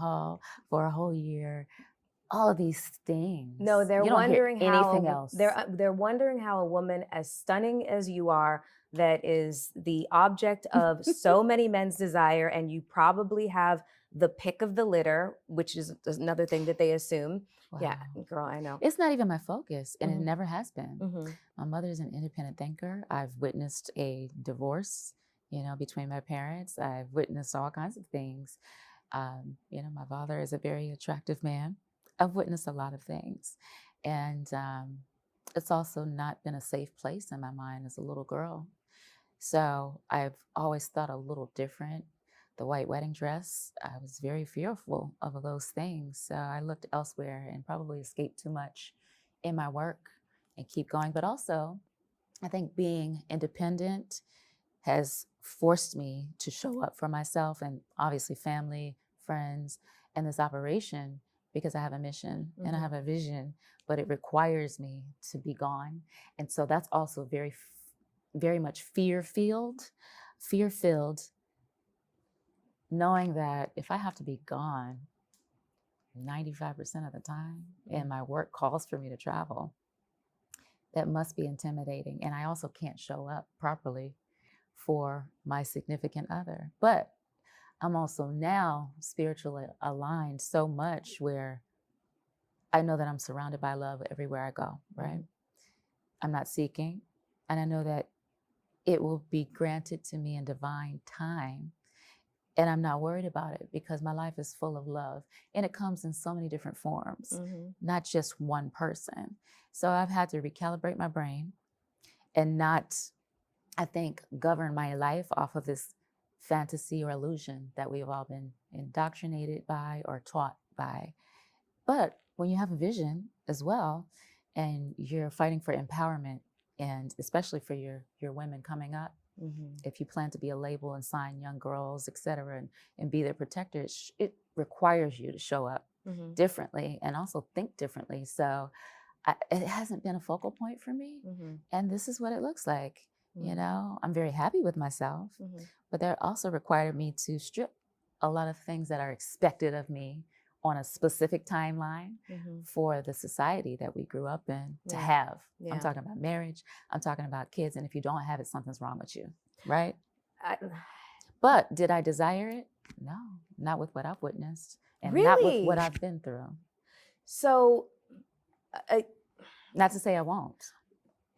hall for a whole year, all of these No, things. they're You don't hear wondering how anything else. they're wondering how a woman as stunning as you are, that is the object of so many men's desire, and you probably have the pick of the litter, which is another thing that they assume. Yeah, Wow. girl, I know. It's not even my focus, and it Hmm. never has been. Hmm. My mother's an independent thinker. I've witnessed a divorce, between my parents. I've witnessed all kinds of things. My father is a very attractive man. I've witnessed a lot of things. And it's also not been a safe place in my mind as a little girl. So I've always thought a little different. The white wedding dress, I was very fearful of those things. So I looked elsewhere and probably escaped too much in my work and keep going. But also, I think being independent has forced me to show up for myself and obviously family, friends, and this operation because I have a mission and I Hmm. have a vision, but it requires me to be gone. And so that's also very much fear filled, knowing that if I have to be gone 95% of the time and my work calls for me to travel, that must be intimidating. And I also can't show up properly for my significant other. But I'm also now spiritually aligned so much where I know that I'm surrounded by love everywhere I go, right? Hmm. I'm not seeking. And I know that it will be granted to me in divine time. And I'm not worried about it because my life is full of love and it comes in so many different forms, Hmm. not just one person. So I've had to recalibrate my brain and not, I think, govern my life off of this fantasy or illusion that we've all been indoctrinated by or taught by. But when you have a vision as well, and you're fighting for empowerment, and especially for your women coming up, Hmm. if you plan to be a label and sign young girls, et cetera, and be their protector, it requires you to show up Hmm. differently and also think differently. So it hasn't been a focal point for me. Hmm. And this is what it looks like. Hmm. I'm very happy with myself, Hmm. but that also required me to strip a lot of things that are expected of me on a specific timeline Hmm. for the society that we grew up in to Yeah. have. I'm Yeah. talking about marriage, I'm talking about kids. And if you don't have it, something's wrong with you, right? I, But did I desire it? No, not with what I've witnessed and not with what really? I've been through. So, uh, Not to say I won't,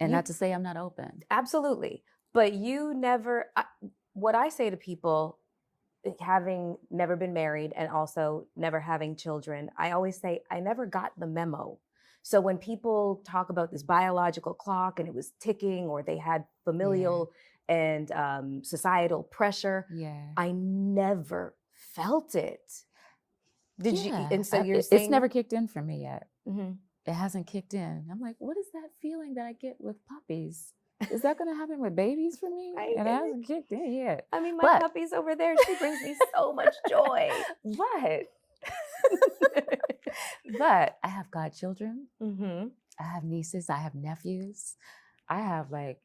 and you not to say I'm not open. absolutely, but you never. What I say to people, having never been married and also never having children, I always say I never got the memo. So when people talk about this biological clock and it was ticking, or they had Yeah, familial and societal pressure, yeah, I never felt it. Did you? yeah. And so you're It's saying, never kicked in for me yet. mhm. It hasn't kicked in. I'm like, what is that feeling that I get with puppies? Is that going to happen with babies for me? Right? And it hasn't kicked in yet. I mean, my But, puppy's over there. She brings me so much joy. but, but I have godchildren. Hmm. I have nieces. I have nephews. I have like